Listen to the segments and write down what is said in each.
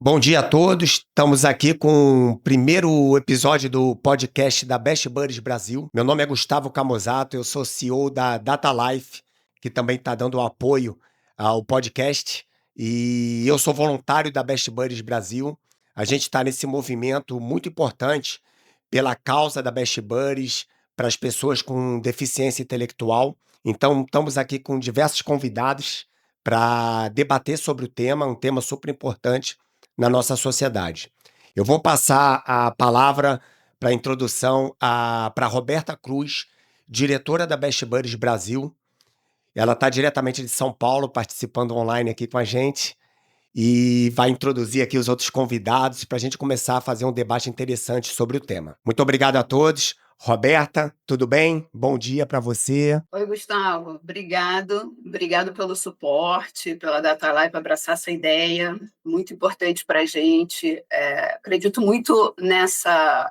Bom dia a todos. Estamos aqui com o primeiro episódio do podcast da Best Buddies Brasil. Meu nome é Gustavo Camozato, eu sou CEO da Data Life, que também está dando apoio ao podcast. E eu sou voluntário da Best Buddies Brasil. A gente está nesse movimento muito importante pela causa da Best Buddies para as pessoas com deficiência intelectual. Então, estamos aqui com diversos convidados para debater sobre o tema, um tema super importante na nossa sociedade. Eu vou passar a palavra para a introdução para Roberta Cruz, diretora da Best Buddies Brasil. Ela está diretamente de São Paulo, participando online aqui com a gente, e vai introduzir aqui os outros convidados para a gente começar a fazer um debate interessante sobre o tema. Muito obrigado a todos. Roberta, tudo bem? Bom dia para você. Oi, Gustavo. Obrigado pelo suporte, pela Data Live, para abraçar essa ideia, muito importante para a gente. Acredito muito nessa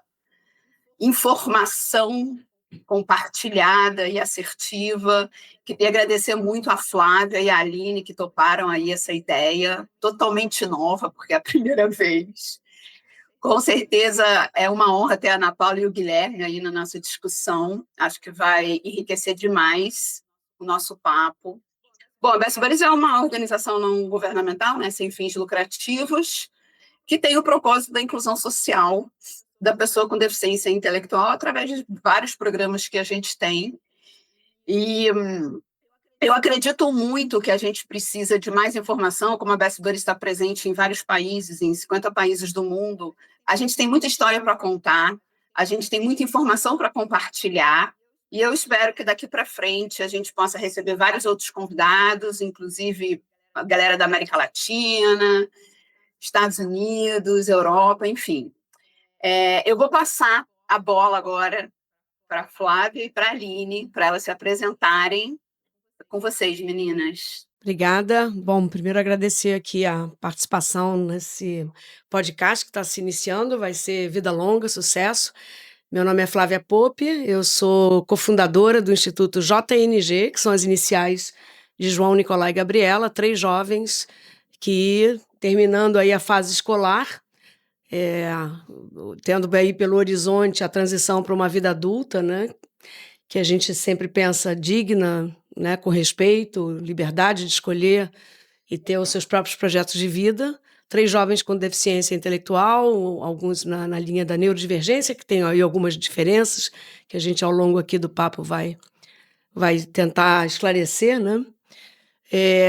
informação compartilhada e assertiva. Queria agradecer muito a Flávia e a Aline que toparam aí essa ideia, totalmente nova, porque é a primeira vez. Com certeza é uma honra ter a Ana Paula e o Guilherme aí na nossa discussão. Acho que vai enriquecer demais o nosso papo. Bom, a Best Buddies é uma organização não governamental, né, sem fins lucrativos, que tem o propósito da inclusão social da pessoa com deficiência intelectual através de vários programas que a gente tem. E eu acredito muito que a gente precisa de mais informação, como a Best Buddies está presente em vários países, em 50 países do mundo. A gente tem muita história para contar, a gente tem muita informação para compartilhar, e eu espero que daqui para frente a gente possa receber vários outros convidados, inclusive a galera da América Latina, Estados Unidos, Europa, enfim. Eu vou passar a bola agora para a Flávia e para a Aline, para elas se apresentarem. Com vocês, meninas. Obrigada. Bom, primeiro agradecer aqui a participação nesse podcast que está se iniciando, vai ser Vida Longa, Sucesso. Meu nome é Flávia Pope, eu sou cofundadora do Instituto JNG, que são as iniciais de João, Nicolai e Gabriela, 3 jovens que, terminando aí a fase escolar, tendo aí pelo horizonte a transição para uma vida adulta, né, que a gente sempre pensa digna, né, com respeito, liberdade de escolher e ter os seus próprios projetos de vida. 3 jovens com deficiência intelectual, alguns na linha da neurodivergência, que tem aí algumas diferenças que a gente, ao longo aqui do papo, vai tentar esclarecer, né?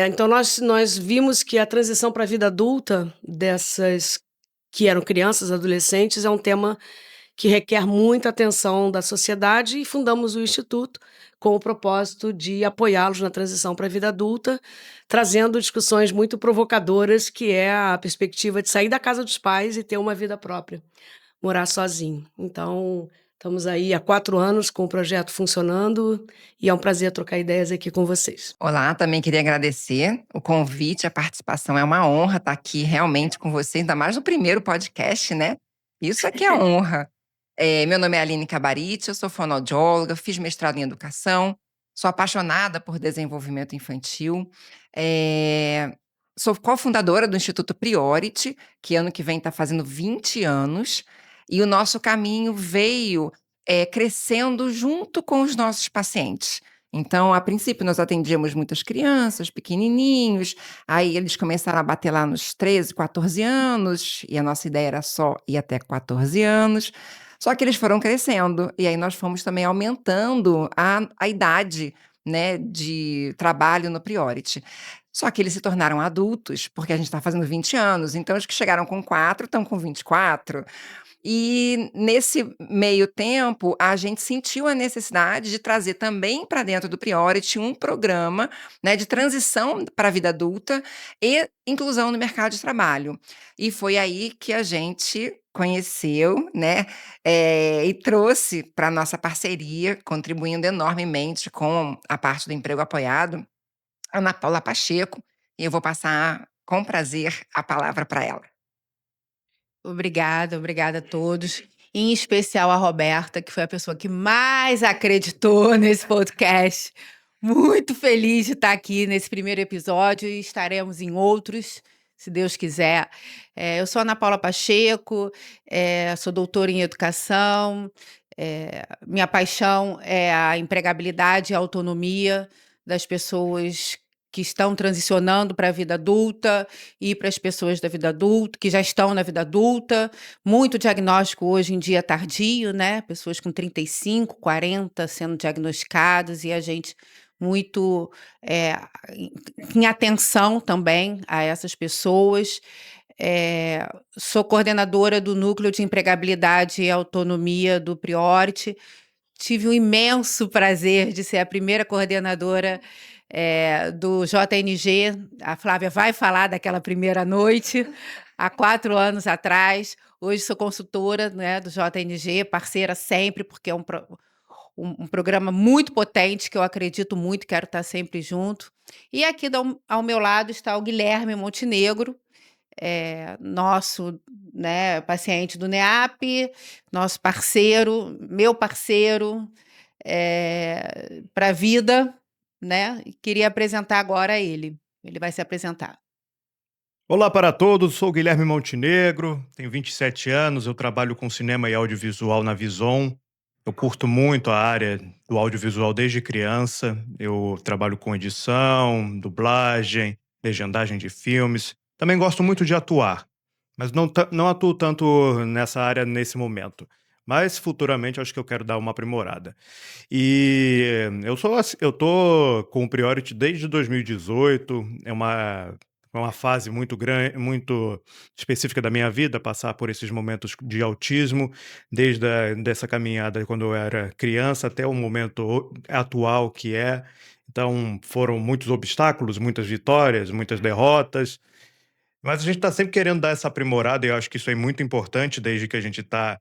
Então, nós vimos que a transição para a vida adulta dessas que eram crianças, adolescentes, é um tema que requer muita atenção da sociedade, e fundamos o Instituto com o propósito de apoiá-los na transição para a vida adulta, trazendo discussões muito provocadoras, que é a perspectiva de sair da casa dos pais e ter uma vida própria, morar sozinho. Então, estamos aí há 4 anos com o projeto funcionando, e é um prazer trocar ideias aqui com vocês. Olá, também queria agradecer o convite, a participação. É uma honra estar aqui realmente com vocês, ainda mais no primeiro podcast, né? Isso aqui é honra. Meu nome é Aline Cabarite, eu sou fonoaudióloga, fiz mestrado em educação, sou apaixonada por desenvolvimento infantil, sou cofundadora do Instituto Priority, que ano que vem está fazendo 20 anos, e o nosso caminho veio crescendo junto com os nossos pacientes. Então, a princípio, nós atendíamos muitas crianças, pequenininhos, aí eles começaram a bater lá nos 13, 14 anos, e a nossa ideia era só ir até 14 anos, só que eles foram crescendo, e aí nós fomos também aumentando a idade, né, de trabalho no Priority. Só que eles se tornaram adultos, porque a gente está fazendo 20 anos, então os que chegaram com 4 estão com 24. E nesse meio tempo, a gente sentiu a necessidade de trazer também para dentro do Priority um programa, né, de transição para a vida adulta e inclusão no mercado de trabalho. E foi aí que a gente conheceu, né, e trouxe para a nossa parceria, contribuindo enormemente com a parte do emprego apoiado, a Ana Paula Pacheco, e eu vou passar com prazer a palavra para ela. Obrigada a todos. Em especial a Roberta, que foi a pessoa que mais acreditou nesse podcast. Muito feliz de estar aqui nesse primeiro episódio, e estaremos em outros. se Deus quiser. Eu sou Ana Paula Pacheco, sou doutora em educação. Minha paixão é a empregabilidade e a autonomia das pessoas que estão transicionando para a vida adulta e para as pessoas da vida adulta, que já estão na vida adulta. Muito diagnóstico hoje em dia tardio, né? Pessoas com 35, 40 sendo diagnosticadas e a gente muito em atenção também a essas pessoas. Sou coordenadora do Núcleo de Empregabilidade e Autonomia do Priority. Tive o imenso prazer de ser a primeira coordenadora do JNG. A Flávia vai falar daquela primeira noite, há 4 anos atrás. Hoje sou consultora, né, do JNG, parceira sempre, porque é um programa muito potente, que eu acredito muito, quero estar sempre junto. E aqui ao meu lado está o Guilherme Montenegro, nosso, né, paciente do NEAP, nosso parceiro, meu parceiro para a vida, né? Queria apresentar agora ele. Ele vai se apresentar. Olá para todos, sou Guilherme Montenegro, tenho 27 anos, eu trabalho com cinema e audiovisual na Vison. Eu curto muito a área do audiovisual desde criança. Eu trabalho com edição, dublagem, legendagem de filmes. Também gosto muito de atuar, mas não atuo tanto nessa área nesse momento. Mas futuramente acho que eu quero dar uma aprimorada. E eu tô com o Priority desde 2018. É uma fase muito grande, muito específica da minha vida, passar por esses momentos de autismo, dessa caminhada quando eu era criança até o momento atual que é. Então foram muitos obstáculos, muitas vitórias, muitas derrotas. Mas a gente está sempre querendo dar essa aprimorada e eu acho que isso é muito importante desde que a gente está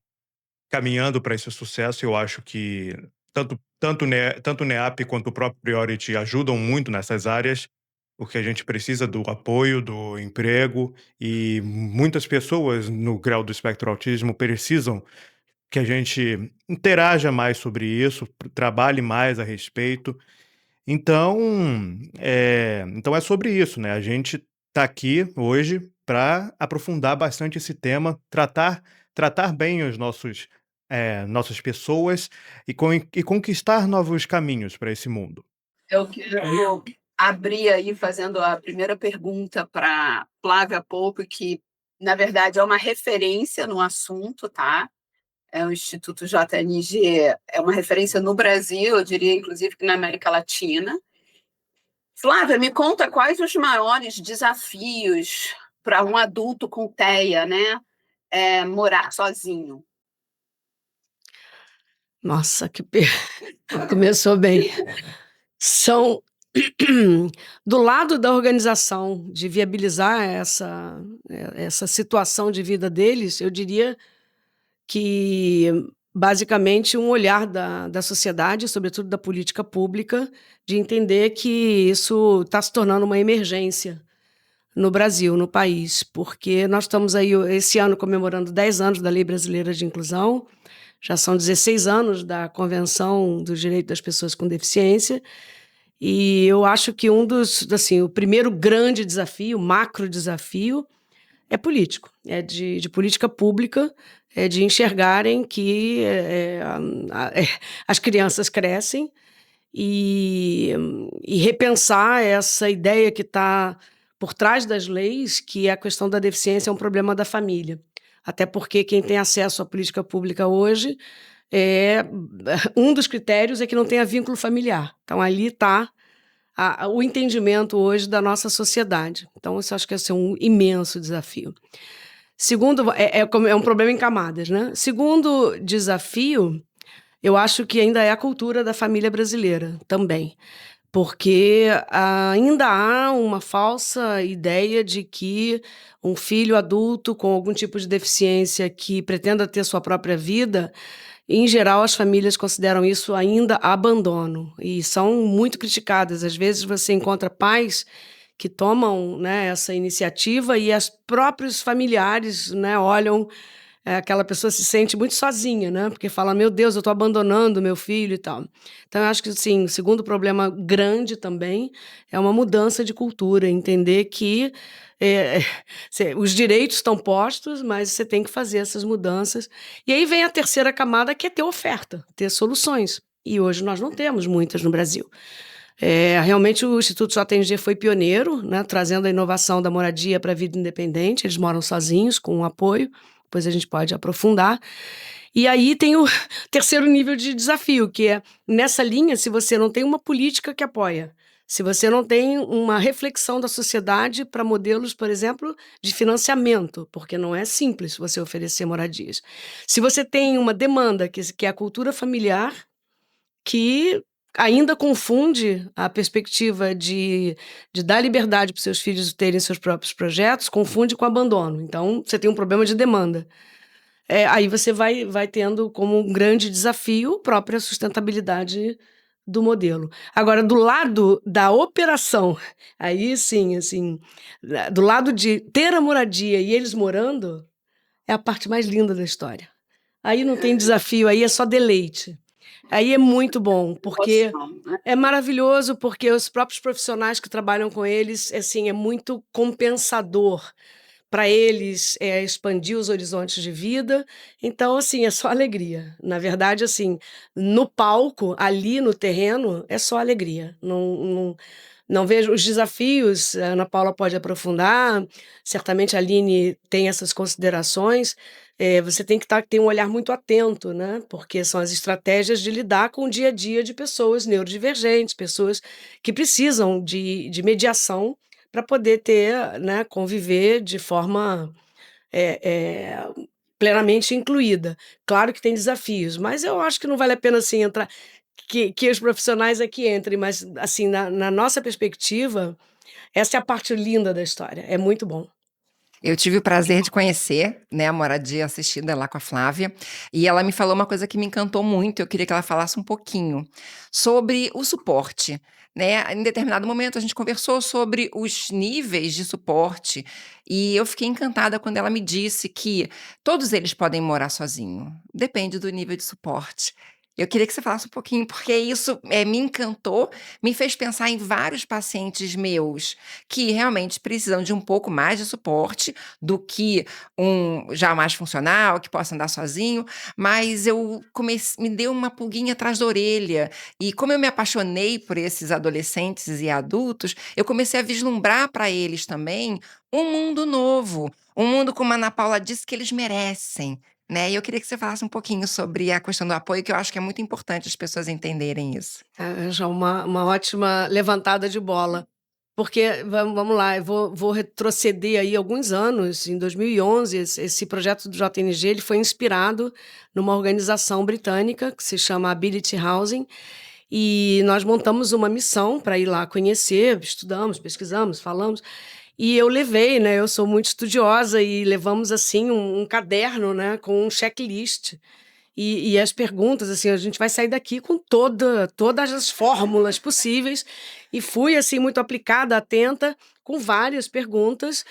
caminhando para esse sucesso. Eu acho que tanto o NEAP quanto o próprio Priority ajudam muito nessas áreas, porque a gente precisa do apoio, do emprego, e muitas pessoas no grau do espectro autismo precisam que a gente interaja mais sobre isso, trabalhe mais a respeito. Então, então é sobre isso, né? A gente está aqui hoje para aprofundar bastante esse tema, tratar bem nossas pessoas e conquistar novos caminhos para esse mundo. Eu quero abrir aí fazendo a primeira pergunta para Flávia Pope, que, na verdade, é uma referência no assunto, tá? O Instituto JNG é uma referência no Brasil, eu diria, inclusive, que na América Latina. Flávia, me conta quais os maiores desafios para um adulto com TEA, né? Morar sozinho. Nossa, começou bem. São do lado da organização de viabilizar essa situação de vida deles, eu diria que basicamente um olhar da sociedade, sobretudo da política pública, de entender que isso está se tornando uma emergência no Brasil, no país, porque nós estamos aí esse ano comemorando 10 anos da Lei Brasileira de Inclusão, já são 16 anos da Convenção dos Direitos das Pessoas com Deficiência, e eu acho que o primeiro grande desafio, macro desafio, é político, é de política pública, é de enxergarem que as crianças crescem e repensar essa ideia que está por trás das leis, que a questão da deficiência é um problema da família. Até porque quem tem acesso à política pública hoje, um dos critérios é que não tenha vínculo familiar. Então, ali está o entendimento hoje da nossa sociedade. Então, isso acho que é um imenso desafio. Segundo, é um problema em camadas, né? Segundo desafio, eu acho que ainda é a cultura da família brasileira também, porque ainda há uma falsa ideia de que um filho adulto com algum tipo de deficiência que pretenda ter sua própria vida, em geral, as famílias consideram isso ainda abandono e são muito criticadas. Às vezes você encontra pais que tomam, né, essa iniciativa e os próprios familiares, né, olham aquela pessoa se sente muito sozinha, né? Porque fala, meu Deus, eu estou abandonando meu filho e tal. Então, eu acho que, sim, o segundo problema grande também é uma mudança de cultura, entender que os direitos estão postos, mas você tem que fazer essas mudanças. E aí vem a terceira camada, que é ter oferta, ter soluções. E hoje nós não temos muitas no Brasil. Realmente o Instituto JNG foi pioneiro, né, trazendo a inovação da moradia para a vida independente. Eles moram sozinhos, com um apoio, depois a gente pode aprofundar. E aí tem o terceiro nível de desafio, que é, nessa linha, se você não tem uma política que apoia, se você não tem uma reflexão da sociedade para modelos, por exemplo, de financiamento, porque não é simples você oferecer moradias. Se você tem uma demanda, que é a cultura familiar, que ainda confunde a perspectiva de dar liberdade para os seus filhos terem seus próprios projetos, confunde com abandono. Então, você tem um problema de demanda. Aí você vai tendo como um grande desafio a própria sustentabilidade do modelo. Agora, do lado da operação, aí sim, assim, do lado de ter a moradia e eles morando, é a parte mais linda da história. Aí não tem desafio, aí é só deleite. Aí é muito bom, porque é maravilhoso, porque os próprios profissionais que trabalham com eles, assim, é muito compensador para eles, expandir os horizontes de vida. Então, assim, é só alegria. Na verdade, assim, no palco, ali no terreno, é só alegria. Não vejo os desafios, a Ana Paula pode aprofundar, certamente a Aline tem essas considerações. Você tem que ter um olhar muito atento, né? Porque são as estratégias de lidar com o dia a dia de pessoas neurodivergentes, pessoas que precisam de mediação para poder ter, né, conviver de forma plenamente incluída. Claro que tem desafios, mas eu acho que não vale a pena assim entrar, que os profissionais aqui entrem, mas assim, na nossa perspectiva, essa é a parte linda da história, é muito bom. Eu tive o prazer de conhecer, né, a moradia assistida lá com a Flávia, e ela me falou uma coisa que me encantou muito, eu queria que ela falasse um pouquinho sobre o suporte, né? Em determinado momento a gente conversou sobre os níveis de suporte, e eu fiquei encantada quando ela me disse que todos eles podem morar sozinho, depende do nível de suporte. Eu queria que você falasse um pouquinho, porque isso me encantou, me fez pensar em vários pacientes meus que realmente precisam de um pouco mais de suporte do que um já mais funcional, que possa andar sozinho, mas me deu uma pulguinha atrás da orelha, e como eu me apaixonei por esses adolescentes e adultos, eu comecei a vislumbrar para eles também um mundo novo, um mundo, como a Ana Paula disse, que eles merecem, né? E eu queria que você falasse um pouquinho sobre a questão do apoio, que eu acho que é muito importante as pessoas entenderem isso. Já uma ótima levantada de bola. Porque, vamos lá, eu vou retroceder aí alguns anos. Em 2011, esse projeto do JNG ele foi inspirado numa organização britânica que se chama Ability Housing, e nós montamos uma missão para ir lá conhecer, estudamos, pesquisamos, falamos, e eu levei, né, eu sou muito estudiosa, e levamos, assim, um caderno, né, com um checklist. E as perguntas, assim, a gente vai sair daqui com todas as fórmulas possíveis, e fui, assim, muito aplicada, atenta, com várias perguntas,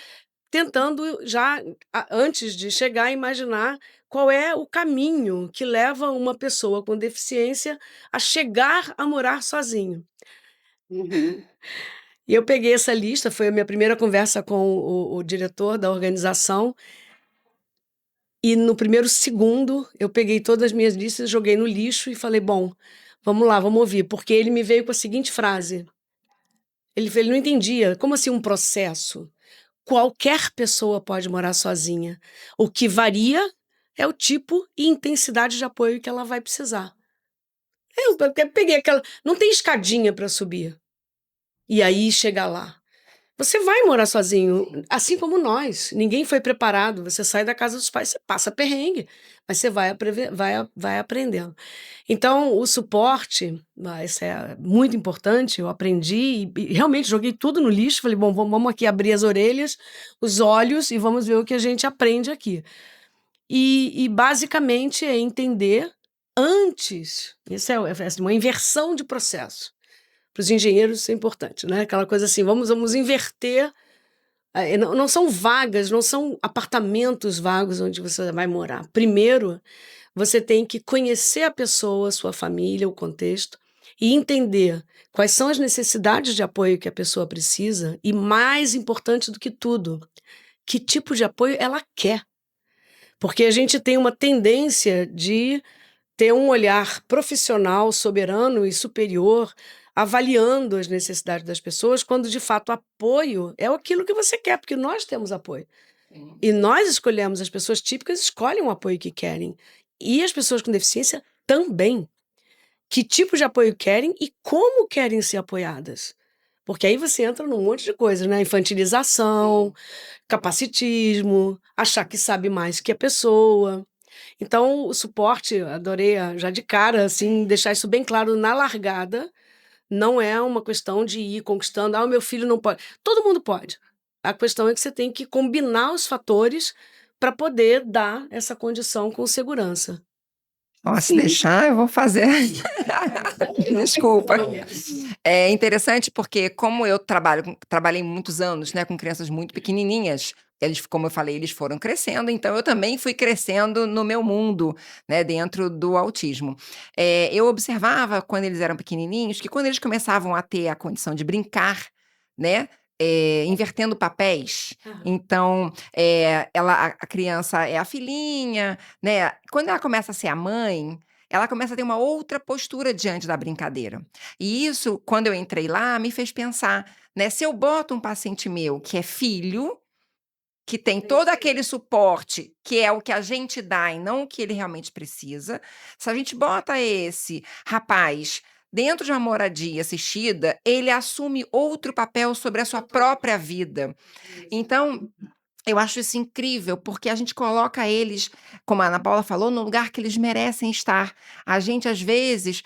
tentando já, antes de chegar, imaginar qual é o caminho que leva uma pessoa com deficiência a chegar a morar sozinho. Uhum. E eu peguei essa lista, foi a minha primeira conversa com o diretor da organização, e no primeiro segundo, eu peguei todas as minhas listas, joguei no lixo e falei: bom, vamos lá, vamos ouvir. Porque ele me veio com a seguinte frase. Ele não entendia. Como assim um processo? Qualquer pessoa pode morar sozinha. O que varia é o tipo e intensidade de apoio que ela vai precisar. Eu peguei aquela. Não tem escadinha para subir. E aí chegar lá. Você vai morar sozinho, assim como nós. Ninguém foi preparado. Você sai da casa dos pais, você passa perrengue, mas você vai aprendendo. Então, o suporte, isso é muito importante. Eu aprendi e realmente joguei tudo no lixo. Falei, bom, vamos aqui abrir as orelhas, os olhos, e vamos ver o que a gente aprende aqui. E basicamente é entender antes. Isso é uma inversão de processo. Para os engenheiros isso é importante, né? Aquela coisa assim, vamos inverter Não são vagas, não são apartamentos vagos onde você vai morar. Primeiro, você tem que conhecer a pessoa, sua família, o contexto, e entender quais são as necessidades de apoio que a pessoa precisa e, mais importante do que tudo, que tipo de apoio ela quer. Porque a gente tem uma tendência de ter um olhar profissional, soberano e superior, avaliando as necessidades das pessoas, quando de fato apoio é aquilo que você quer, porque nós temos apoio. E nós escolhemos, as pessoas típicas escolhem o apoio que querem. E as pessoas com deficiência também. Que tipo de apoio querem e como querem ser apoiadas. Porque aí você entra num monte de coisas, né? Infantilização, capacitismo, achar que sabe mais que a pessoa. Então, o suporte, adorei já de cara, assim, deixar isso bem claro na largada, não é uma questão de ir conquistando, o meu filho não pode. Todo mundo pode. A questão é que você tem que combinar os fatores para poder dar essa condição com segurança. Ó, se deixar, eu vou fazer. Desculpa. É interessante porque, como eu trabalhei muitos anos, né, com crianças muito pequenininhas, eles, como eu falei, eles foram crescendo, então eu também fui crescendo no meu mundo, né, dentro do autismo. Eu observava, quando eles eram pequenininhos, que quando eles começavam a ter a condição de brincar, né, invertendo papéis, então a criança é a filhinha, né? Quando ela começa a ser a mãe, ela começa a ter uma outra postura diante da brincadeira. E isso, quando eu entrei lá, me fez pensar, né? Se eu boto um paciente meu que é filho, que tem todo aquele suporte, que é o que a gente dá e não o que ele realmente precisa, se a gente bota esse rapaz dentro de uma moradia assistida, ele assume outro papel sobre a sua própria vida. Então, eu acho isso incrível, porque a gente coloca eles, como a Ana Paula falou, no lugar que eles merecem estar. A gente, às vezes,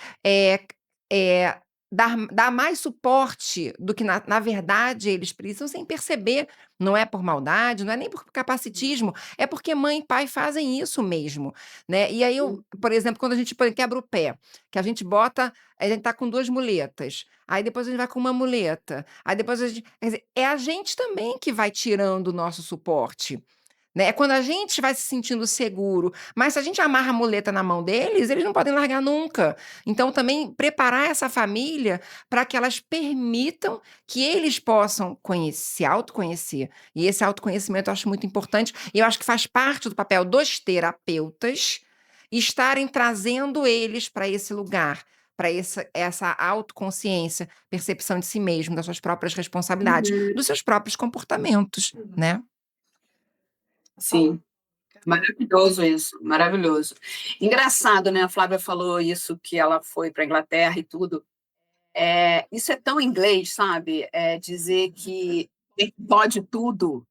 dá mais suporte do que, na verdade, eles precisam, sem perceber. Não é por maldade, não é nem por capacitismo, é porque mãe e pai fazem isso mesmo, né? E aí, por exemplo, quando a gente quebra o pé, que a gente bota, a gente tá com 2 muletas, aí depois a gente vai com uma muleta, aí depois quer dizer, é a gente também que vai tirando o nosso suporte, né? É quando a gente vai se sentindo seguro, mas se a gente amarra a muleta na mão deles, eles não podem largar nunca. Então, também preparar essa família para que elas permitam que eles possam se autoconhecer. E esse autoconhecimento eu acho muito importante, e eu acho que faz parte do papel dos terapeutas estarem trazendo eles para esse lugar, para essa autoconsciência, percepção de si mesmo, das suas próprias responsabilidades, dos seus próprios comportamentos, né? Sim, maravilhoso isso, maravilhoso. Engraçado, né? A Flávia falou isso, que ela foi para a Inglaterra e tudo. Isso é tão inglês, sabe? Dizer que pode tudo,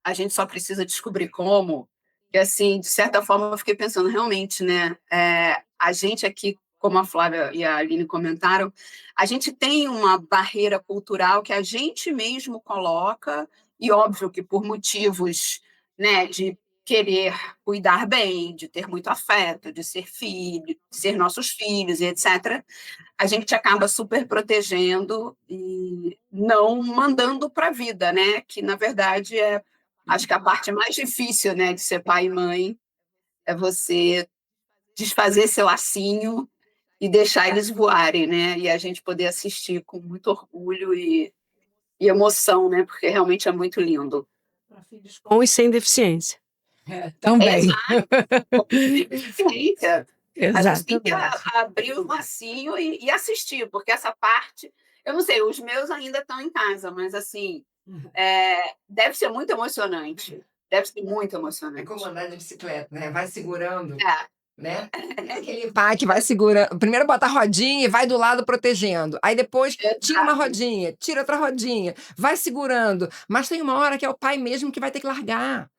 a gente só precisa descobrir como. E, assim, de certa forma, eu fiquei pensando, realmente, né? A gente aqui, como a Flávia e a Aline comentaram, a gente tem uma barreira cultural que a gente mesmo coloca, e óbvio que por motivos, né, de querer cuidar bem, de ter muito afeto, de ser filho, de ser nossos filhos e etc., a gente acaba super protegendo e não mandando para a vida, né? Que, na verdade, acho que a parte mais difícil, né, de ser pai e mãe é você desfazer seu lacinho e deixar eles voarem, né? E a gente poder assistir com muito orgulho e emoção, né? Porque realmente é muito lindo. Para filhos com e sem deficiência. Também. Deficiência. A gente tem que Exatamente. abrir o lacinho e assistir, porque essa parte, eu não sei, os meus ainda estão em casa, mas assim, deve ser muito emocionante. Deve ser muito É emocionante. como andar de bicicleta, né? Vai segurando, É. né? É aquele pai que vai segurando. Primeiro bota a rodinha e vai do lado protegendo. Aí depois tira uma rodinha, tira outra rodinha, vai segurando. Mas tem uma hora que é o pai mesmo que vai ter que largar.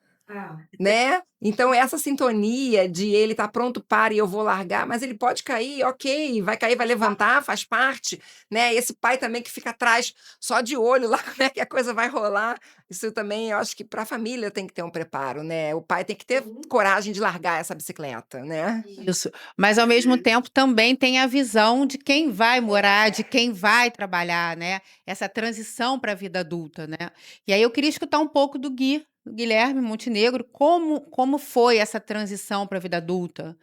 né? Então, essa sintonia de ele tá pronto para e eu vou largar, mas ele pode cair, ok, vai cair, vai levantar, faz parte, né? Esse pai também que fica atrás, só de olho lá, como é que a coisa vai rolar. Isso também, eu acho que para a família tem que ter um preparo, né? O pai tem que ter coragem de largar essa bicicleta, né? Isso. Mas, ao mesmo tempo, também tem a visão de quem vai morar, de quem vai trabalhar, né? Essa transição para a vida adulta, né? E aí eu queria escutar um pouco do Guilherme Montenegro, como foi essa transição para a vida adulta?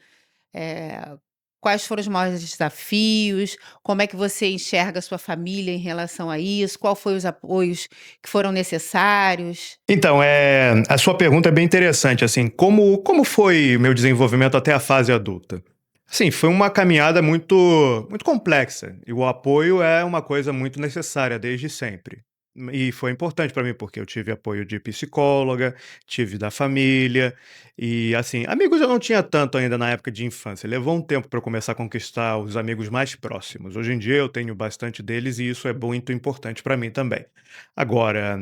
É, quais foram os maiores desafios? Como é que você enxerga a sua família em relação a isso? Qual foi os apoios que foram necessários? Então, a sua pergunta é bem interessante, assim, como foi meu desenvolvimento até a fase adulta? Sim, foi uma caminhada muito complexa, e o apoio é uma coisa muito necessária desde sempre. E foi importante para mim, porque eu tive apoio de psicóloga, tive da família, e assim, amigos eu não tinha tanto ainda na época de infância. Levou um tempo para eu começar a conquistar os amigos mais próximos. Hoje em dia eu tenho bastante deles e isso é muito importante para mim também. Agora,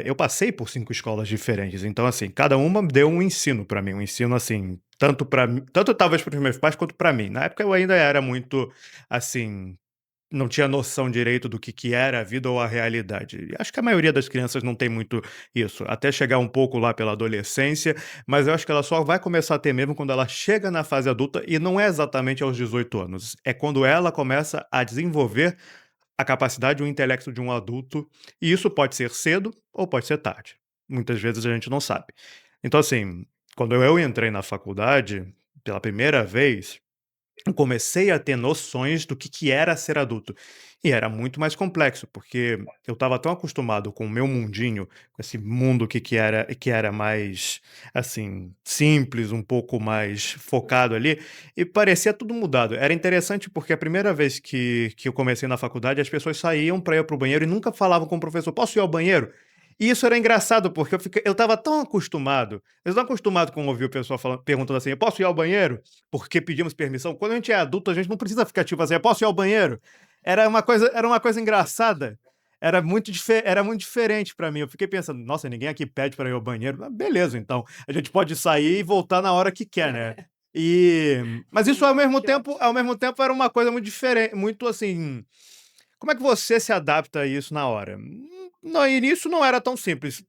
eu passei por 5 escolas diferentes, então assim, cada uma deu um ensino para mim, um ensino assim, tanto talvez para os meus pais quanto para mim. Na época eu ainda era muito, assim, não tinha noção direito do que era a vida ou a realidade. E acho que a maioria das crianças não tem muito isso, até chegar um pouco lá pela adolescência, mas eu acho que ela só vai começar a ter mesmo quando ela chega na fase adulta, e não é exatamente aos 18 anos, é quando ela começa a desenvolver a capacidade, o intelecto de um adulto, e isso pode ser cedo ou pode ser tarde. Muitas vezes a gente não sabe. Então, assim, quando eu entrei na faculdade, pela primeira vez, eu comecei a ter noções do que era ser adulto. E era muito mais complexo, porque eu estava tão acostumado com o meu mundinho, com esse mundo que era mais, assim, simples, um pouco mais focado ali, e parecia tudo mudado. Era interessante porque a primeira vez que eu comecei na faculdade, as pessoas saíam para ir para o banheiro e nunca falavam com o professor: "Posso ir ao banheiro?" E isso era engraçado, porque eu estava tão acostumado com ouvir o pessoal falando, perguntando assim: "Eu posso ir ao banheiro?" Porque pedimos permissão. Quando a gente é adulto, a gente não precisa ficar tipo assim: "Eu posso ir ao banheiro?" Era uma coisa engraçada. Era muito diferente pra mim. Eu fiquei pensando: "Nossa, ninguém aqui pede pra ir ao banheiro." Ah, beleza, então. A gente pode sair e voltar na hora que quer, né. Mas isso ao mesmo tempo era uma coisa muito diferente, muito assim, como é que você se adapta a isso na hora? No início não era tão simples,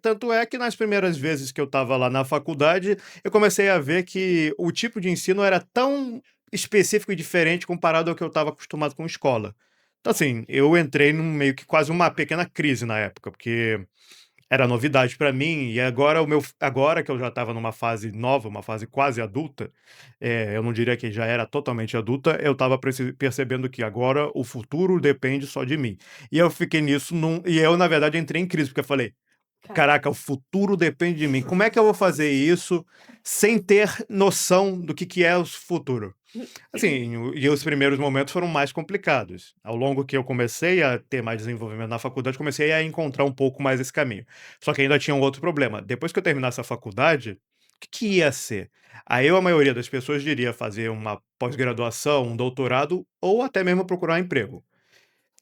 tanto é que nas primeiras vezes que eu estava lá na faculdade, eu comecei a ver que o tipo de ensino era tão específico e diferente comparado ao que eu estava acostumado com escola. Então, assim, eu entrei num meio que quase uma pequena crise na época, porque era novidade para mim, e agora que eu já estava numa fase nova, uma fase quase adulta, eu não diria que já era totalmente adulta, eu estava percebendo que agora o futuro depende só de mim. E eu fiquei nisso e eu, na verdade, entrei em crise, porque eu falei: "Caraca, o futuro depende de mim. Como é que eu vou fazer isso sem ter noção do que é o futuro?" Assim, e os primeiros momentos foram mais complicados. Ao longo que eu comecei a ter mais desenvolvimento na faculdade, comecei a encontrar um pouco mais esse caminho. Só que ainda tinha um outro problema. Depois que eu terminasse a faculdade, o que ia ser? Aí a maioria das pessoas diria fazer uma pós-graduação, um doutorado ou até mesmo procurar um emprego.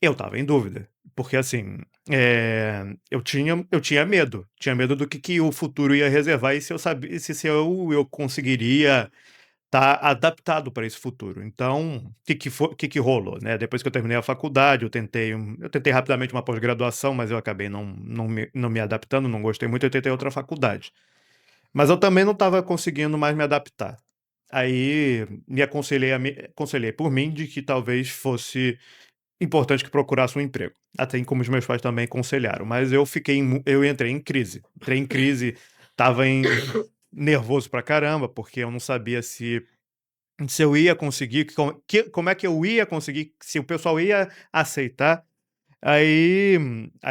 Eu estava em dúvida, porque assim, eu tinha medo. Tinha medo do que o futuro ia reservar e se eu sabia, se eu conseguiria tá adaptado para esse futuro. Então, o que rolou, né, depois que eu terminei a faculdade, eu tentei rapidamente uma pós-graduação, mas eu acabei não me adaptando, não gostei muito, eu tentei outra faculdade. Mas eu também não estava conseguindo mais me adaptar. Aí aconselhei por mim de que talvez fosse importante que procurasse um emprego, até como os meus pais também aconselharam, mas eu entrei em crise, estava nervoso pra caramba, porque eu não sabia se eu ia conseguir, como é que eu ia conseguir, se o pessoal ia aceitar. Aí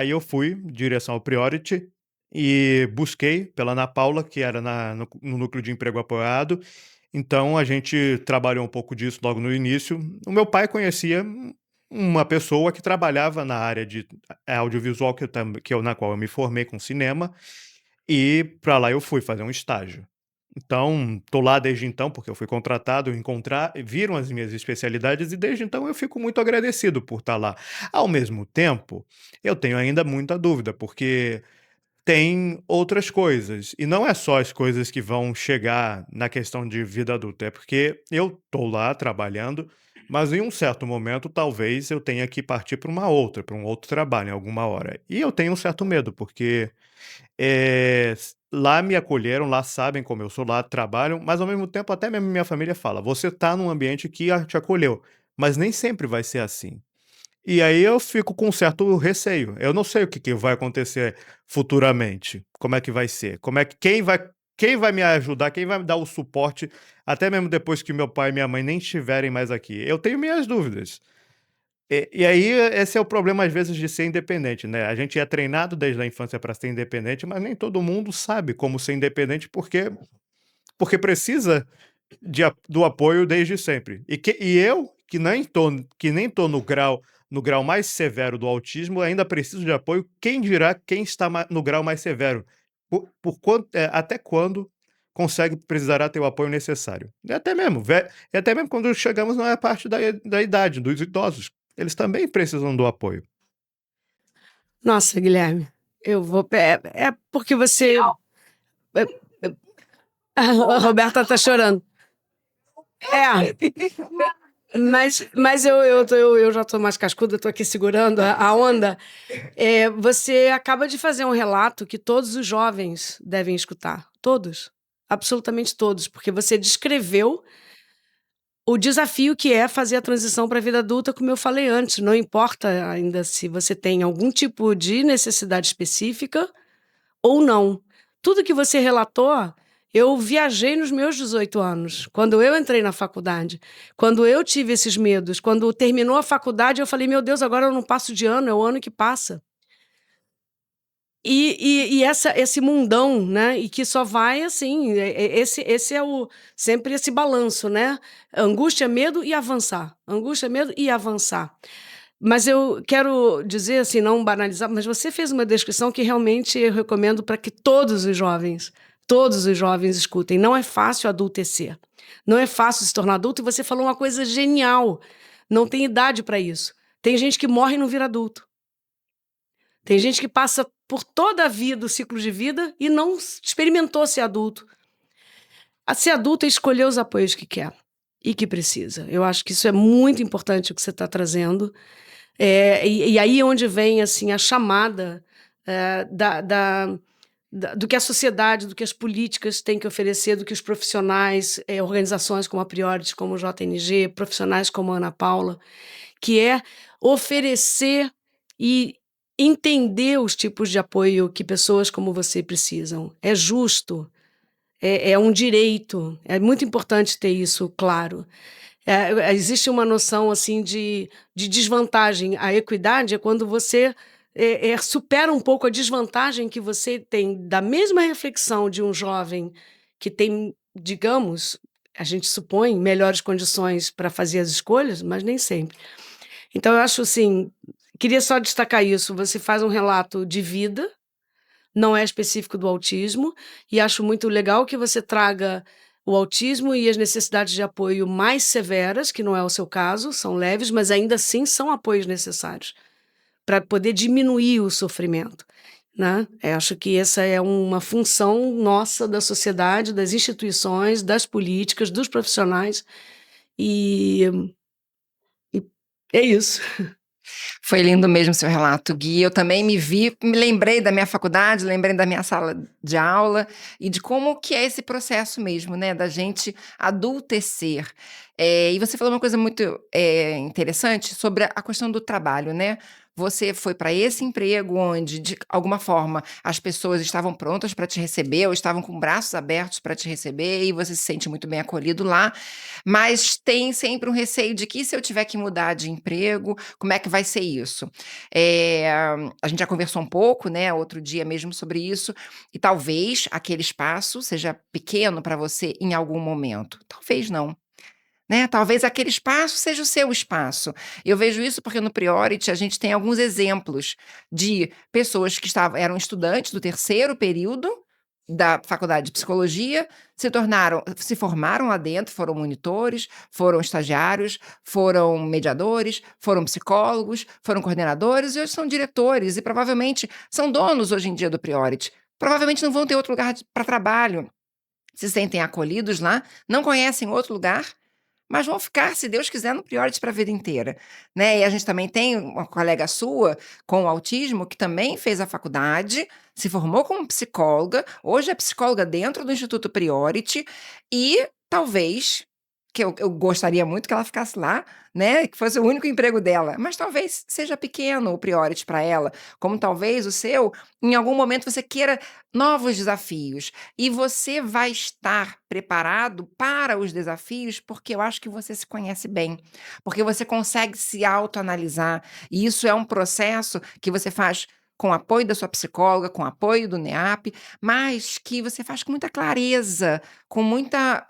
eu fui em direção ao Priority e busquei pela Ana Paula, que era no núcleo de emprego apoiado. Então a gente trabalhou um pouco disso logo no início. O meu pai conhecia uma pessoa que trabalhava na área de audiovisual na qual eu me formei com cinema, e para lá eu fui fazer um estágio. Então, tô lá desde então, porque eu fui contratado, viram as minhas especialidades e desde então eu fico muito agradecido por estar lá. Ao mesmo tempo, eu tenho ainda muita dúvida, porque tem outras coisas. E não é só as coisas que vão chegar na questão de vida adulta, é porque eu estou lá trabalhando, mas em um certo momento talvez eu tenha que partir para um outro trabalho em alguma hora. E eu tenho um certo medo, porque lá me acolheram, lá sabem como eu sou, lá trabalham, mas ao mesmo tempo até mesmo minha família fala: você está num ambiente que te acolheu, mas nem sempre vai ser assim. E aí eu fico com um certo receio. Eu não sei o que vai acontecer futuramente, como é que vai ser, como é que quem vai me ajudar, quem vai me dar o suporte, até mesmo depois que meu pai e minha mãe nem estiverem mais aqui. Eu tenho minhas dúvidas. E aí esse é o problema às vezes de ser independente, né? A gente é treinado desde a infância para ser independente, mas nem todo mundo sabe como ser independente porque precisa do apoio desde sempre. E eu, que nem tô no grau mais severo do autismo, ainda preciso de apoio, quem dirá quem está no grau mais severo? Até quando precisará ter o apoio necessário? E até mesmo quando chegamos na parte da idade, dos idosos, eles também precisam do apoio. Nossa, Guilherme, eu vou. É porque você. A Roberta tá chorando. Mas eu já tô mais cascuda, tô aqui segurando a onda. Você acaba de fazer um relato que todos os jovens devem escutar. Todos. Absolutamente todos. Porque você descreveu o desafio que é fazer a transição para a vida adulta, como eu falei antes. Não importa ainda se você tem algum tipo de necessidade específica ou não. Tudo que você relatou, eu viajei nos meus 18 anos, quando eu entrei na faculdade, quando eu tive esses medos, quando terminou a faculdade, eu falei, meu Deus, agora eu não passo de ano, é o ano que passa. E esse mundão, né? E que só vai assim, esse é sempre esse balanço, né? Angústia, medo e avançar. Angústia, medo e avançar. Mas eu quero dizer, assim, não banalizar, mas você fez uma descrição que realmente eu recomendo para que todos os jovens escutem. Não é fácil adultecer. Não é fácil se tornar adulto. E você falou uma coisa genial. Não tem idade para isso. Tem gente que morre e não vira adulto. Tem gente que passa por toda a vida, o ciclo de vida, e não experimentou ser adulto. A ser adulto é escolher os apoios que quer e que precisa. Eu acho que isso é muito importante o que você está trazendo. E aí é onde vem assim, a chamada do que a sociedade, do que as políticas têm que oferecer, do que os profissionais, organizações como a Priorities, como o JNG, profissionais como a Ana Paula, que é oferecer e entender os tipos de apoio que pessoas como você precisam. É justo, é um direito, é muito importante ter isso claro. Existe uma noção assim de desvantagem. A equidade é quando você supera um pouco a desvantagem que você tem da mesma reflexão de um jovem que tem, digamos, a gente supõe, melhores condições para fazer as escolhas, mas nem sempre. Então, eu acho assim, queria só destacar isso, você faz um relato de vida, não é específico do autismo, e acho muito legal que você traga o autismo e as necessidades de apoio mais severas, que não é o seu caso, são leves, mas ainda assim são apoios necessários para poder diminuir o sofrimento, né? Acho que essa é uma função nossa da sociedade, das instituições, das políticas, dos profissionais, e é isso. Foi lindo mesmo seu relato, Gui. Eu também me lembrei da minha faculdade, lembrei da minha sala de aula e de como que é esse processo mesmo, né, da gente adultecer. E você falou uma coisa muito interessante sobre a questão do trabalho, né? Você foi para esse emprego onde, de alguma forma, as pessoas estavam prontas para te receber ou estavam com braços abertos para te receber e você se sente muito bem acolhido lá, mas tem sempre um receio de que se eu tiver que mudar de emprego, como é que vai ser isso? A gente já conversou um pouco, né, outro dia mesmo sobre isso, e talvez aquele espaço seja pequeno para você em algum momento. Talvez não. Né? Talvez aquele espaço seja o seu espaço. Eu vejo isso porque no Priority a gente tem alguns exemplos de pessoas que eram estudantes do terceiro período, da faculdade de psicologia, se formaram lá dentro, foram monitores, foram estagiários, foram mediadores, foram psicólogos, foram coordenadores e hoje são diretores e provavelmente são donos hoje em dia do Priority. Provavelmente não vão ter outro lugar para trabalho, se sentem acolhidos lá, não conhecem outro lugar, mas vão ficar, se Deus quiser, no Priority para a vida inteira, né? E a gente também tem uma colega sua com autismo que também fez a faculdade, se formou como psicóloga, hoje é psicóloga dentro do Instituto Priority e talvez, que eu gostaria muito que ela ficasse lá, né? Que fosse o único emprego dela, mas talvez seja pequeno o Priority para ela, como talvez o seu, em algum momento você queira novos desafios. E você vai estar preparado para os desafios porque eu acho que você se conhece bem, porque você consegue se autoanalisar. E isso é um processo que você faz com o apoio da sua psicóloga, com o apoio do NEAP, mas que você faz com muita clareza, com muita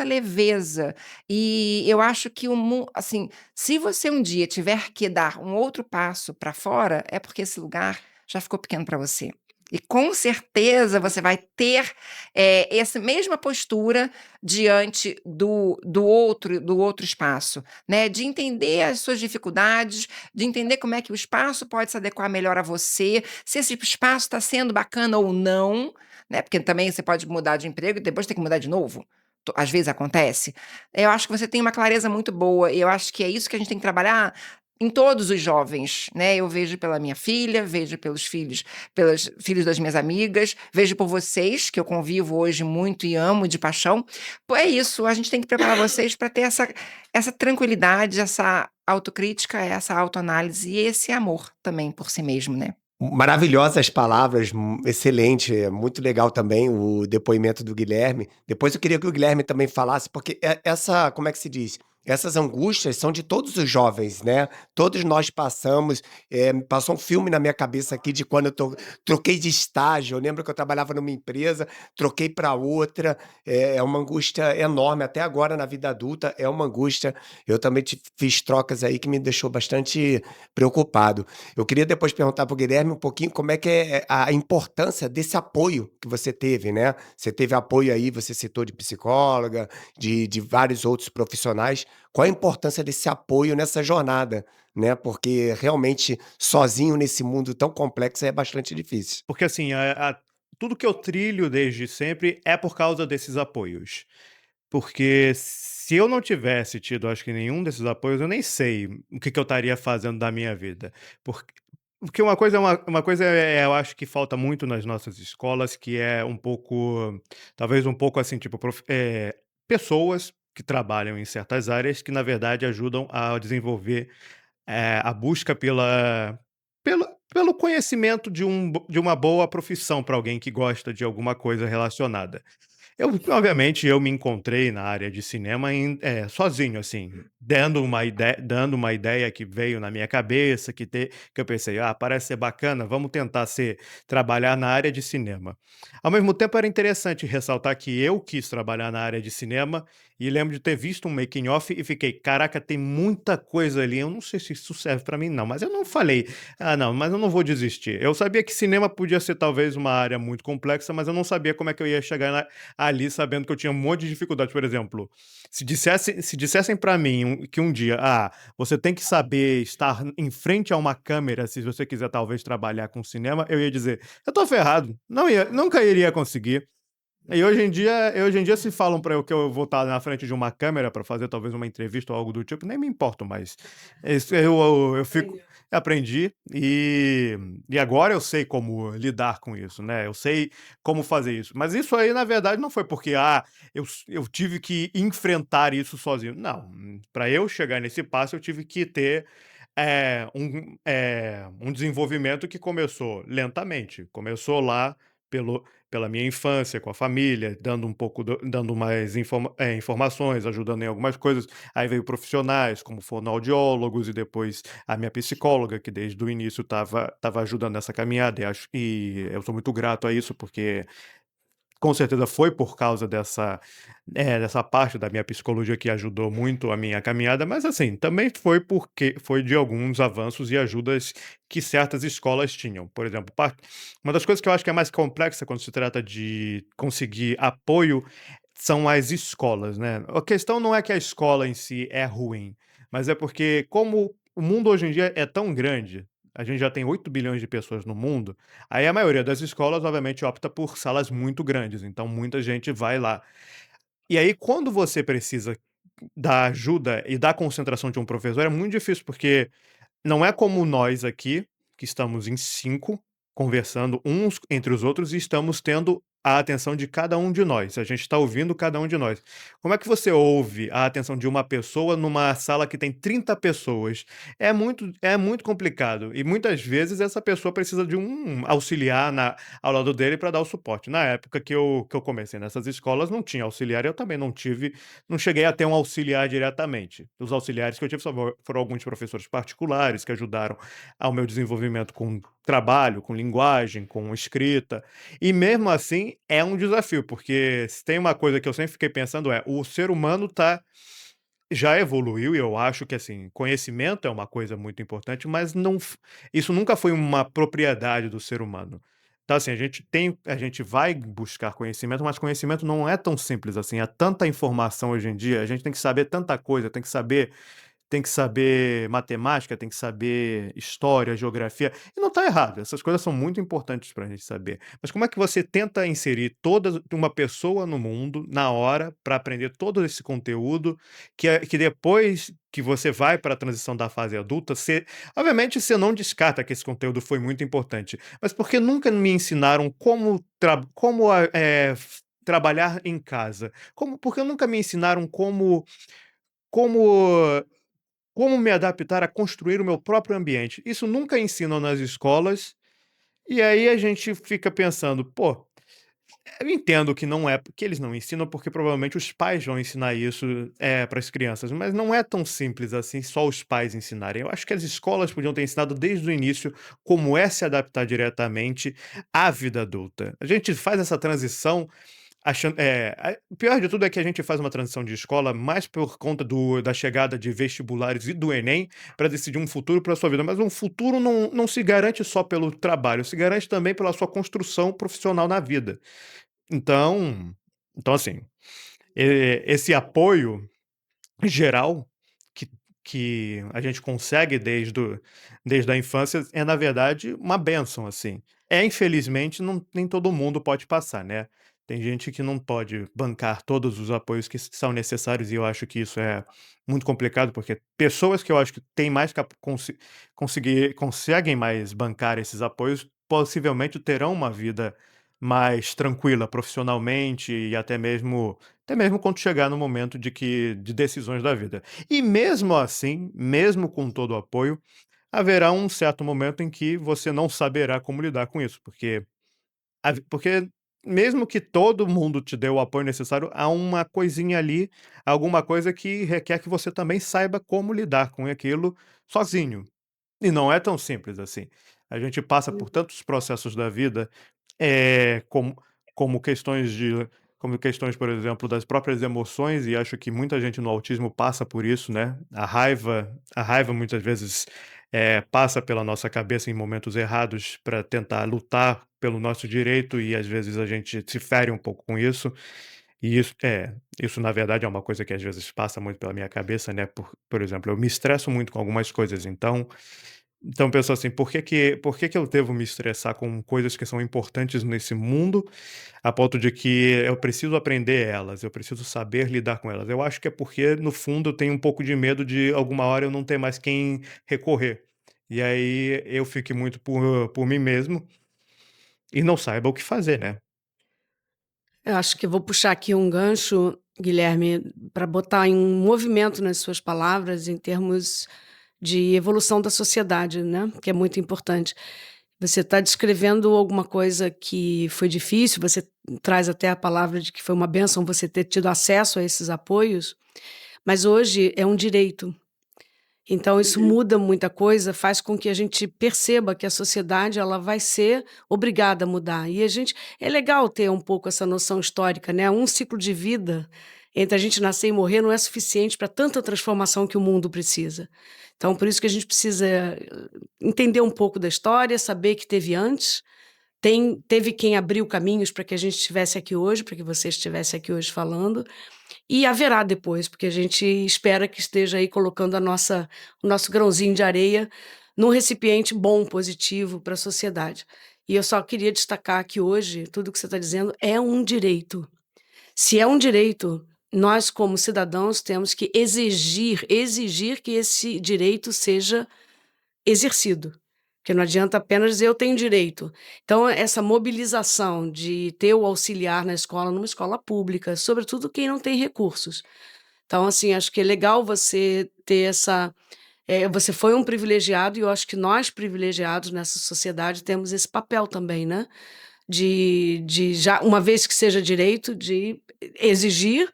leveza. E eu acho que assim, se você um dia tiver que dar um outro passo para fora, é porque esse lugar já ficou pequeno para você. E com certeza você vai ter essa mesma postura diante do outro espaço, né? De entender as suas dificuldades, de entender como é que o espaço pode se adequar melhor a você, se esse espaço está sendo bacana ou não, né? Porque também você pode mudar de emprego e depois ter que mudar de novo. Às vezes acontece. Eu acho que você tem uma clareza muito boa, e eu acho que é isso que a gente tem que trabalhar em todos os jovens, né? Eu vejo pela minha filha, vejo pelos filhos das minhas amigas, vejo por vocês, que eu convivo hoje muito e amo de paixão. Pô, é isso, a gente tem que preparar vocês para ter essa tranquilidade, essa autocrítica, essa autoanálise e esse amor também por si mesmo, né? Maravilhosas palavras, excelente, é muito legal também o depoimento do Guilherme. Depois eu queria que o Guilherme também falasse, porque essa, como é que se diz? Essas angústias são de todos os jovens, né? Todos nós passamos. Passou um filme na minha cabeça aqui de quando troquei de estágio. Eu lembro que eu trabalhava numa empresa, troquei para outra. É uma angústia enorme. Até agora na vida adulta é uma angústia. Eu também fiz trocas aí que me deixou bastante preocupado. Eu queria depois perguntar para o Guilherme um pouquinho como é que é a importância desse apoio que você teve, né? Você teve apoio aí, você citou de psicóloga, de vários outros profissionais. Qual a importância desse apoio nessa jornada, né? Porque realmente sozinho nesse mundo tão complexo é bastante difícil. Porque assim, tudo que eu trilho desde sempre é por causa desses apoios. Porque se eu não tivesse tido, acho que nenhum desses apoios, eu nem sei o que eu estaria fazendo da minha vida. Porque uma coisa eu acho que falta muito nas nossas escolas, que é um pouco, talvez um pouco assim, tipo, pessoas que trabalham em certas áreas que, na verdade, ajudam a desenvolver a busca pelo conhecimento de uma boa profissão para alguém que gosta de alguma coisa relacionada. Obviamente, eu me encontrei na área de cinema sozinho, assim, dando uma ideia que veio na minha cabeça, que eu pensei, parece ser bacana, vamos tentar trabalhar na área de cinema. Ao mesmo tempo, era interessante ressaltar que eu quis trabalhar na área de cinema e lembro de ter visto um making off e fiquei, caraca, tem muita coisa ali, eu não sei se isso serve para mim, não, mas eu não falei, não, mas eu não vou desistir. Eu sabia que cinema podia ser talvez uma área muito complexa, mas eu não sabia como é que eu ia chegar ali sabendo que eu tinha um monte de dificuldade. Por exemplo, se dissessem para mim que um dia, você tem que saber estar em frente a uma câmera se você quiser talvez trabalhar com cinema, eu ia dizer, eu tô ferrado, nunca iria conseguir. E hoje em dia se falam para eu que eu vou estar na frente de uma câmera para fazer talvez uma entrevista ou algo do tipo, nem me importo mais. Eu fico aprendi e agora eu sei como lidar com isso, né? Eu sei como fazer isso. Mas isso aí, na verdade, não foi porque eu tive que enfrentar isso sozinho. Não, para eu chegar nesse passo, eu tive que ter um desenvolvimento que começou lentamente. Começou lá pela minha infância, com a família, dando mais informações, ajudando em algumas coisas. Aí veio profissionais, como fonoaudiólogos, e depois a minha psicóloga, que desde o início estava ajudando nessa caminhada. E eu sou muito grato a isso, porque com certeza foi por causa dessa parte da minha psicologia que ajudou muito a minha caminhada, mas assim, também foi porque foi de alguns avanços e ajudas que certas escolas tinham. Por exemplo, uma das coisas que eu acho que é mais complexa quando se trata de conseguir apoio são as escolas, né? A questão não é que a escola em si é ruim, mas é porque como o mundo hoje em dia é tão grande, a gente já tem 8 bilhões de pessoas no mundo. Aí a maioria das escolas, obviamente, opta por salas muito grandes, então muita gente vai lá. E aí, quando você precisa da ajuda e da concentração de um professor, é muito difícil, porque não é como nós aqui, que estamos em 5, conversando uns entre os outros e estamos tendo a atenção de cada um de nós. A gente está ouvindo cada um de nós. Como é que você ouve a atenção de uma pessoa numa sala que tem 30 pessoas? É muito complicado. E muitas vezes essa pessoa precisa de um auxiliar ao lado dele para dar o suporte. Na época que eu comecei nessas escolas, não tinha auxiliar, eu também não cheguei a ter um auxiliar diretamente. Os auxiliares que eu tive foram alguns professores particulares que ajudaram ao meu desenvolvimento com trabalho, com linguagem, com escrita. E mesmo assim é um desafio, porque se tem uma coisa que eu sempre fiquei pensando o ser humano já evoluiu, e eu acho que assim, conhecimento é uma coisa muito importante, mas isso nunca foi uma propriedade do ser humano. Então, assim, a gente vai buscar conhecimento, mas conhecimento não é tão simples assim. Há tanta informação hoje em dia, a gente tem que saber tanta coisa, tem que saber matemática, tem que saber história, geografia, e não está errado, essas coisas são muito importantes para a gente saber. Mas como é que você tenta inserir toda uma pessoa no mundo, na hora, para aprender todo esse conteúdo, que depois que você vai para a transição da fase adulta, obviamente você não descarta que esse conteúdo foi muito importante, mas porque nunca me ensinaram como trabalhar em casa? Porque nunca me ensinaram como como me adaptar a construir o meu próprio ambiente? Isso nunca ensinam nas escolas, e aí a gente fica pensando: "Pô, eu entendo que não é porque eles não ensinam, porque provavelmente os pais vão ensinar isso, para as crianças, mas não é tão simples assim, só os pais ensinarem. Eu acho que as escolas podiam ter ensinado desde o início como é se adaptar diretamente à vida adulta. A gente faz essa transição o pior de tudo é que a gente faz uma transição de escola mais por conta da chegada de vestibulares e do Enem para decidir um futuro para sua vida, mas um futuro não se garante só pelo trabalho, se garante também pela sua construção profissional na vida. Então assim, esse apoio geral que que a gente consegue desde a infância é, na verdade, uma bênção, assim. Infelizmente, nem todo mundo pode passar, né. Tem gente que não pode bancar todos os apoios que são necessários, e eu acho que isso é muito complicado, porque pessoas que eu acho que têm mais conseguem mais bancar esses apoios, possivelmente terão uma vida mais tranquila profissionalmente e até mesmo quando chegar no momento de decisões da vida. E mesmo assim, mesmo com todo o apoio, haverá um certo momento em que você não saberá como lidar com isso, porque mesmo que todo mundo te dê o apoio necessário, há uma coisinha ali, alguma coisa que requer que você também saiba como lidar com aquilo sozinho. E não é tão simples assim. A gente passa por tantos processos da vida, eh, como como questões de como questões, por exemplo, das próprias emoções, e acho que muita gente no autismo passa por isso, né. A raiva muitas vezes, passa pela nossa cabeça em momentos errados para tentar lutar pelo nosso direito, e às vezes a gente se fere um pouco com isso. E isso na verdade é uma coisa que às vezes passa muito pela minha cabeça, né, por exemplo, eu me estresso muito com algumas coisas, então eu penso assim: por que que eu devo me estressar com coisas que são importantes nesse mundo, a ponto de que eu preciso aprender elas, eu preciso saber lidar com elas? Eu acho que é porque, no fundo, eu tenho um pouco de medo de alguma hora eu não ter mais quem recorrer. E aí eu fique muito por mim mesmo e não saiba o que fazer, né. Eu acho que eu vou puxar aqui um gancho, Guilherme, para botar em um movimento nas suas palavras em termos de evolução da sociedade, né, que é muito importante. Você está descrevendo alguma coisa que foi difícil, você traz até a palavra de que foi uma bênção você ter tido acesso a esses apoios, mas hoje é um direito. Então isso muda muita coisa, faz com que a gente perceba que a sociedade ela vai ser obrigada a mudar. E é legal ter um pouco essa noção histórica, né? Um ciclo de vida entre a gente nascer e morrer não é suficiente para tanta transformação que o mundo precisa. Então, por isso que a gente precisa entender um pouco da história, saber que teve antes, teve quem abriu caminhos para que a gente estivesse aqui hoje, para que você estivesse aqui hoje falando, e haverá depois, porque a gente espera que esteja aí colocando o nosso grãozinho de areia num recipiente bom, positivo para a sociedade. E eu só queria destacar que hoje, tudo que você está dizendo é um direito. Se é um direito, nós, como cidadãos, temos que exigir que esse direito seja exercido. Porque não adianta apenas dizer eu tenho direito. Então, essa mobilização de ter o auxiliar na escola, numa escola pública, sobretudo quem não tem recursos. Então, assim, acho que é legal você ter você foi um privilegiado e eu acho que nós, privilegiados nessa sociedade, temos esse papel também, né? De já, uma vez que seja direito, de exigir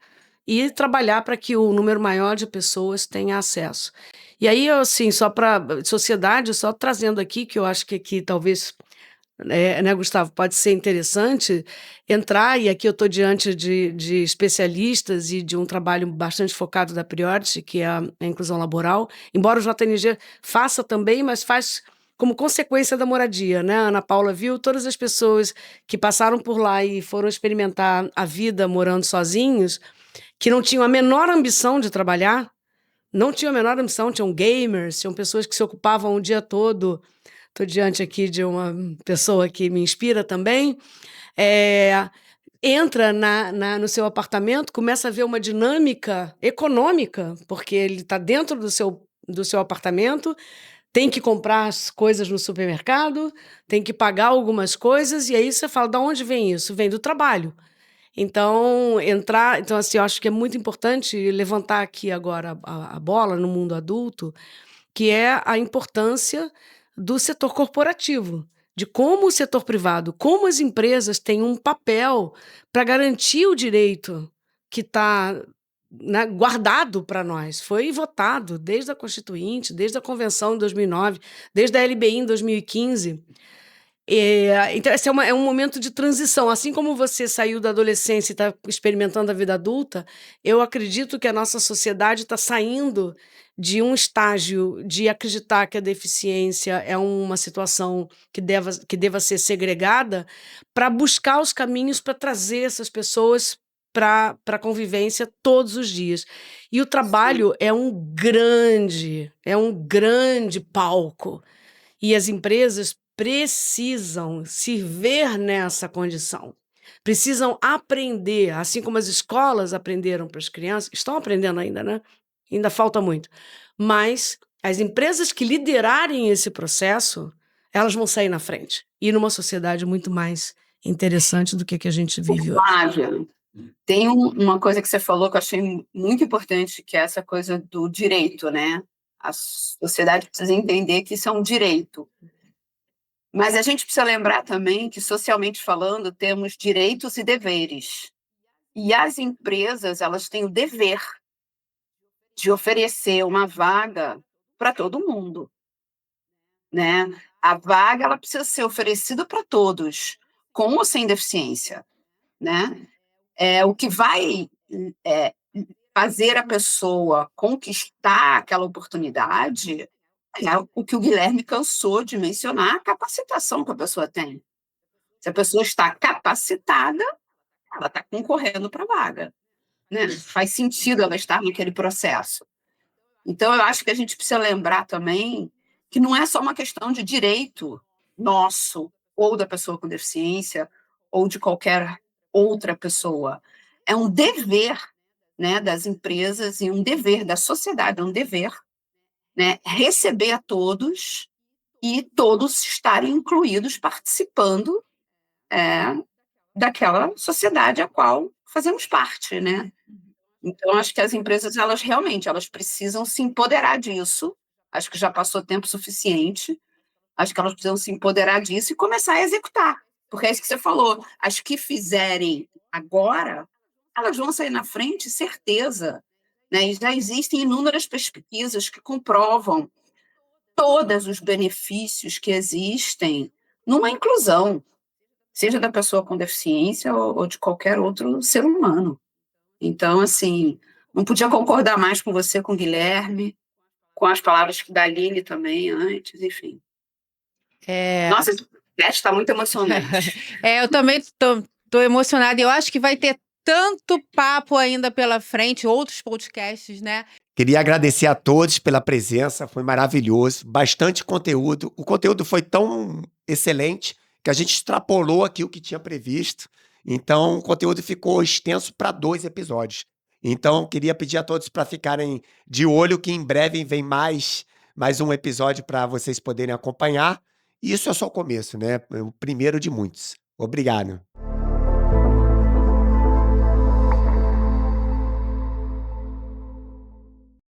e trabalhar para que o número maior de pessoas tenha acesso. E aí, assim, só para sociedade, só trazendo aqui, que eu acho que aqui talvez, né, Gustavo, pode ser interessante entrar, e aqui eu estou diante de especialistas e de um trabalho bastante focado da Priority, que é a inclusão laboral, embora o JNG faça também, mas faz como consequência da moradia, né? A Ana Paula viu todas as pessoas que passaram por lá e foram experimentar a vida morando sozinhos, que não tinham a menor ambição de trabalhar, não tinham a menor ambição, tinham gamers, tinham pessoas que se ocupavam o dia todo. Estou diante aqui de uma pessoa que me inspira também. Entra no seu apartamento, começa a ver uma dinâmica econômica, porque ele está dentro do seu apartamento, tem que comprar as coisas no supermercado, tem que pagar algumas coisas, e aí você fala, de onde vem isso? Vem do trabalho. Então, assim, eu acho que é muito importante levantar aqui agora a bola no mundo adulto, que é a importância do setor corporativo, de como o setor privado, como as empresas têm um papel para garantir o direito que está, né, guardado para nós. Foi votado desde a Constituinte, desde a Convenção em 2009, desde a LBI em 2015. Então, esse é um momento de transição. Assim como você saiu da adolescência e está experimentando a vida adulta, eu acredito que a nossa sociedade está saindo de um estágio de acreditar que a deficiência é uma situação que deva ser segregada, para buscar os caminhos para trazer essas pessoas para a convivência todos os dias. E o trabalho é um grande palco. E as empresas precisam se ver nessa condição. Precisam aprender, assim como as escolas aprenderam para as crianças, estão aprendendo ainda, né? Ainda falta muito. Mas as empresas que liderarem esse processo, elas vão sair na frente. E numa sociedade muito mais interessante do que a gente vive hoje. Flávia, tem uma coisa que você falou que eu achei muito importante, que é essa coisa do direito, né? A sociedade precisa entender que isso é um direito. Mas a gente precisa lembrar também que, socialmente falando, temos direitos e deveres. E as empresas, elas têm o dever de oferecer uma vaga para todo mundo, né? A vaga, ela precisa ser oferecida para todos, com ou sem deficiência, né? O que vai fazer a pessoa conquistar aquela oportunidade é o que o Guilherme cansou de mencionar, a capacitação que a pessoa tem. Se a pessoa está capacitada, ela está concorrendo para a vaga, né? Faz sentido ela estar naquele processo. Então, eu acho que a gente precisa lembrar também que não é só uma questão de direito nosso, ou da pessoa com deficiência, ou de qualquer outra pessoa. É um dever, né, das empresas e um dever da sociedade, um dever, né, receber a todos e todos estarem incluídos, participando daquela sociedade a qual fazemos parte, né? Então, acho que as empresas, elas realmente, elas precisam se empoderar disso. Acho que já passou tempo suficiente. Acho que elas precisam se empoderar disso e começar a executar. Porque é isso que você falou. As que fizerem agora, elas vão sair na frente, certeza, né? E já existem inúmeras pesquisas que comprovam todos os benefícios que existem numa inclusão, seja da pessoa com deficiência ou de qualquer outro ser humano. Então, assim, não podia concordar mais com você, com o Guilherme, com as palavras da Aline também antes, enfim. Nossa, esse podcast está muito emocionante. Eu também tô emocionada. Eu acho que vai ter tanto papo ainda pela frente, outros podcasts, né? Queria agradecer a todos pela presença, foi maravilhoso, bastante conteúdo. O conteúdo foi tão excelente que a gente extrapolou aqui o que tinha previsto. Então, o conteúdo ficou extenso para 2 episódios. Então, queria pedir a todos para ficarem de olho que em breve vem mais um episódio para vocês poderem acompanhar. E isso é só o começo, né? O primeiro de muitos. Obrigado.